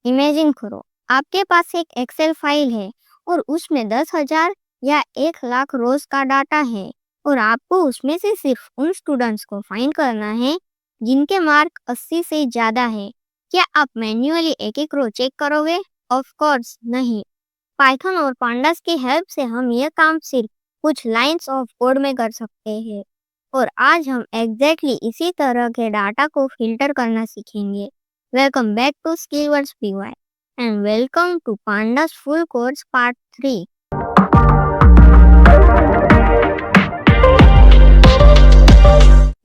Imagine करो, आपके पास एक एक्सेल फाइल है और उसमें 10,000 या 1 लाख रोज का डाटा है और आपको उसमें से सिर्फ उन स्टूडेंट्स को फाइंड करना है जिनके मार्क 80 से ज्यादा है। क्या आप मैन्युअली एक एक रो चेक करोगे? ऑफ कोर्स नहीं। पाइथन और पांडास की हेल्प से हम यह काम सिर्फ कुछ लाइंस ऑफ कोड में कर सकते हैं। और आज हम एग्जैक्टली इसी तरह के डाटा को फिल्टर करना सीखेंगे। Welcome back to Skillwords PY and welcome to pandas full course part 3।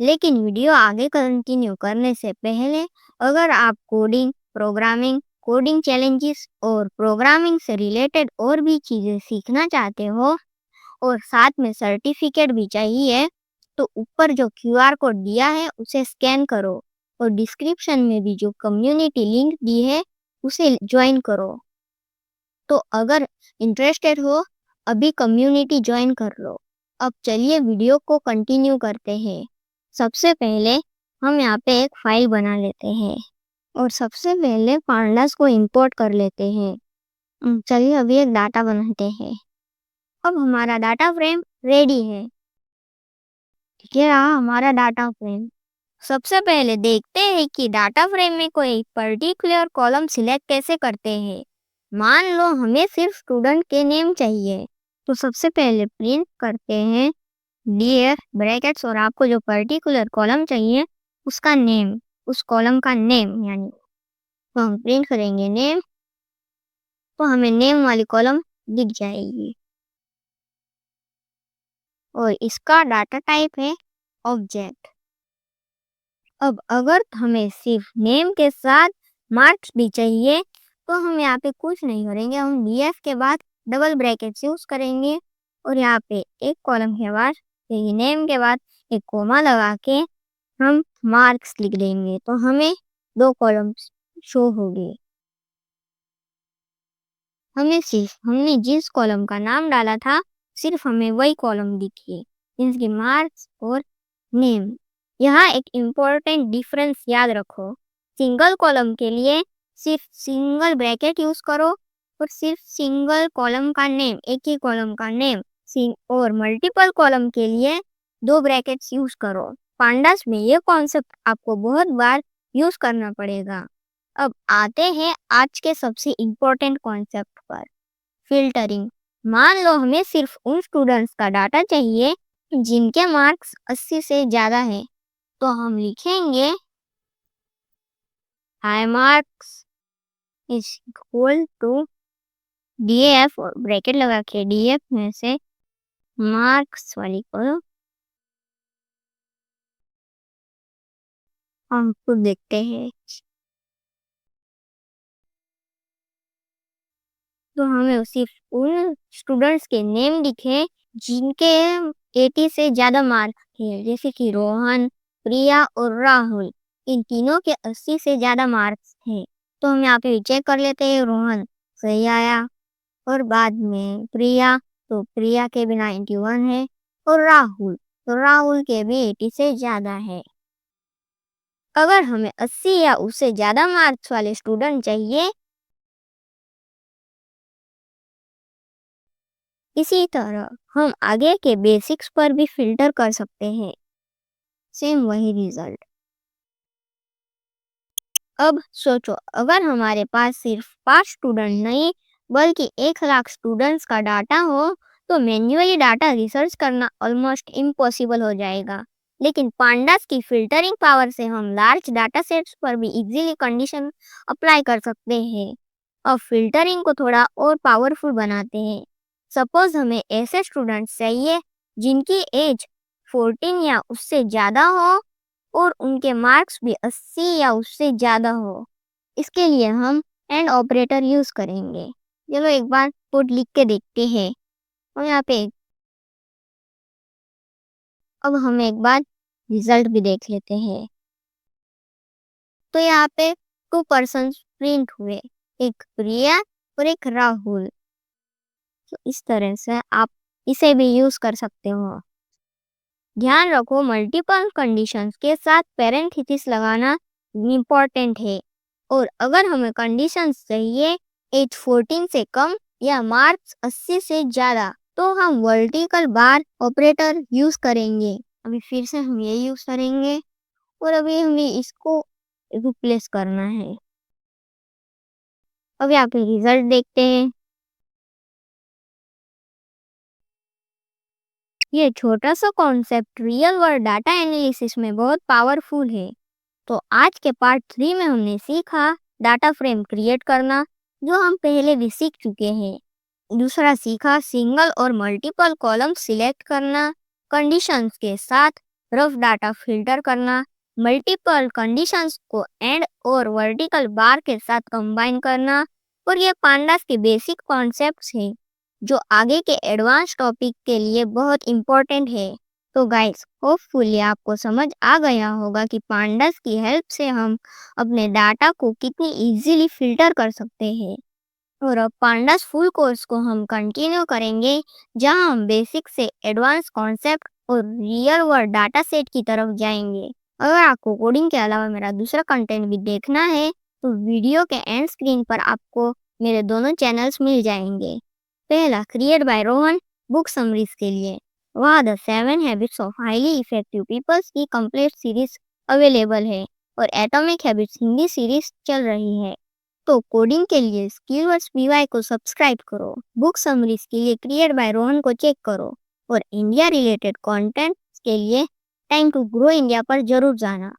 लेकिन वीडियो आगे कंटिन्यू करने से पहले अगर आप कोडिंग, प्रोग्रामिंग, कोडिंग चैलेंजेस और प्रोग्रामिंग से रिलेटेड और भी चीज़ें सीखना चाहते हो और साथ में सर्टिफिकेट भी चाहिए, तो ऊपर जो क्यूआर कोड दिया है उसे स्कैन करो और डिस्क्रिप्शन में भी जो कम्युनिटी लिंक दी है उसे ज्वाइन करो। तो अगर इंटरेस्टेड हो, अभी कम्युनिटी ज्वाइन कर लो। अब चलिए वीडियो को कंटिन्यू करते हैं। सबसे पहले हम यहाँ पे एक फाइल बना लेते हैं और सबसे पहले पांडास को इंपोर्ट कर लेते हैं। चलिए अभी एक डाटा बनाते हैं। अब हमारा डाटा फ्रेम रेडी है। ये रहा हमारा डाटा फ्रेम। सबसे पहले देखते हैं कि डाटा फ्रेम में कोई पर्टिकुलर कॉलम सिलेक्ट कैसे करते हैं। मान लो हमें सिर्फ स्टूडेंट के नेम चाहिए, तो सबसे पहले प्रिंट करते हैं डीएफ ब्रैकेट्स और आपको जो पर्टिकुलर कॉलम चाहिए उसका नेम, उस कॉलम का नेम यानी तो हम प्रिंट करेंगे नेम, तो हमें नेम वाली कॉलम दिख जाएगी और इसका डाटा टाइप है ऑब्जेक्ट। अब अगर हमें सिर्फ नेम के साथ मार्क्स भी चाहिए तो हम यहाँ पे कुछ नहीं करेंगे, हम डीएफ के बाद डबल ब्रैकेट्स यूज करेंगे और यहाँ पे एक कॉलम के बाद नेम के बाद एक कोमा लगा के हम मार्क्स लिख देंगे, तो हमें 2 कॉलम्स शो होगी। हमने जिस कॉलम का नाम डाला था सिर्फ हमें वही कॉलम दिखी, इसकी मार्क्स और नेम। यहाँ एक इम्पोर्टेंट डिफरेंस याद रखो, सिंगल कॉलम के लिए सिर्फ सिंगल ब्रैकेट यूज करो और सिर्फ सिंगल कॉलम का नेम, एक ही कॉलम का नेम, और मल्टीपल कॉलम के लिए 2 ब्रैकेट्स यूज करो। पांडास में ये कॉन्सेप्ट आपको बहुत बार यूज करना पड़ेगा। अब आते हैं आज के सबसे इम्पोर्टेंट कॉन्सेप्ट पर, फिल्टरिंग। मान लो हमें सिर्फ उन स्टूडेंट्स का डाटा चाहिए जिनके मार्क्स 80 से ज्यादा है, तो हम लिखेंगे high marks is equal to DF और ब्रैकेट लगा के डीएफ में से मार्क्स वाली को हम खुद देखते हैं। तो हमें सिर्फ उन स्टूडेंट्स के नेम दिखे जिनके 80 से ज्यादा मार्क्स थे, जैसे कि रोहन, प्रिया और राहुल। इन तीनों के 80 से ज्यादा मार्क्स थे, तो हम यहाँ पे चेक कर लेते हैं। रोहन सही आया और बाद में प्रिया, तो प्रिया के भी 91 है और राहुल, तो राहुल के भी 80 से ज्यादा है। अगर हमें 80 या उससे ज्यादा मार्क्स वाले स्टूडेंट चाहिए, इसी तरह हम आगे के बेसिक्स पर भी फिल्टर कर सकते हैं, सेम वही रिजल्ट। अब सोचो, अगर हमारे पास सिर्फ 5 स्टूडेंट नहीं बल्कि 1 लाख स्टूडेंट्स का डाटा हो, तो मैन्युअली डाटा रिसर्च करना ऑलमोस्ट इम्पॉसिबल हो जाएगा। लेकिन पांडास की फिल्टरिंग पावर से हम लार्ज डाटा सेट्स पर भी इजीली कंडीशन अप्लाई कर सकते हैं। अब फिल्टरिंग को थोड़ा और पावरफुल बनाते हैं। सपोज हमें ऐसे स्टूडेंट्स चाहिए जिनकी एज 14 या उससे ज़्यादा हो और उनके मार्क्स भी 80 या उससे ज़्यादा हो। इसके लिए हम एंड ऑपरेटर यूज़ करेंगे। चलो एक बार कोड लिख के देखते हैं। और यहाँ पे अब हम एक बार रिजल्ट भी देख लेते हैं। तो यहाँ पे 2 पर्सन प्रिंट हुए, एक प्रिया और एक राहुल। तो इस तरह से आप इसे भी यूज़ कर सकते हो। ध्यान रखो, मल्टीपल कंडीशंस के साथ पैरेंथेसिस लगाना इम्पोर्टेंट है। और अगर हमें कंडीशंस चाहिए एज 14 से कम या मार्क्स 80 से ज़्यादा तो हम वर्टिकल बार ऑपरेटर यूज़ करेंगे। अभी फिर से हम ये यूज़ करेंगे और अभी हमें इसको रिप्लेस करना है। अभी आप रिजल्ट देखते हैं। ये छोटा सा concept real world data analysis में बहुत पावरफुल है। तो आज के पार्ट 3 में हमने सीखा डाटा फ्रेम क्रिएट करना, जो हम पहले भी सीख चुके हैं। दूसरा सीखा सिंगल और मल्टीपल कॉलम सिलेक्ट करना, कंडीशंस के साथ रफ डाटा फिल्टर करना, मल्टीपल कंडीशंस को एंड और वर्टिकल बार के साथ कंबाइन करना, और ये पांडास के बेसिक कॉन्सेप्ट्स हैं जो आगे के एडवांस टॉपिक के लिए बहुत इम्पोर्टेंट है। तो गाइस, होपफुली आपको समझ आ गया होगा कि पांडास की हेल्प से हम अपने डाटा को कितनी इजीली फिल्टर कर सकते हैं। और अब पांडास फुल कोर्स को हम कंटिन्यू करेंगे, जहां हम बेसिक से एडवांस कॉन्सेप्ट और रियल वर्ल्ड डाटा सेट की तरफ जाएंगे। अगर आपको कोडिंग के अलावा मेरा दूसरा कंटेंट भी देखना है तो वीडियो के एंड स्क्रीन पर आपको मेरे दोनों चैनल्स मिल जाएंगे। पहला create by Rohan book summaries के लिए, वहाँ the 7 habits of highly effective peoples की कंप्लीट सीरीज अवेलेबल है और एटॉमिक हैबिट्स हिंदी सीरीज चल रही है। तो कोडिंग के लिए स्किलवर्स पीवाई को सब्सक्राइब करो, बुक समरीज के लिए क्रिएट बाय रोहन को चेक करो और इंडिया रिलेटेड कंटेंट के लिए टाइम टू ग्रो इंडिया पर जरूर जाना।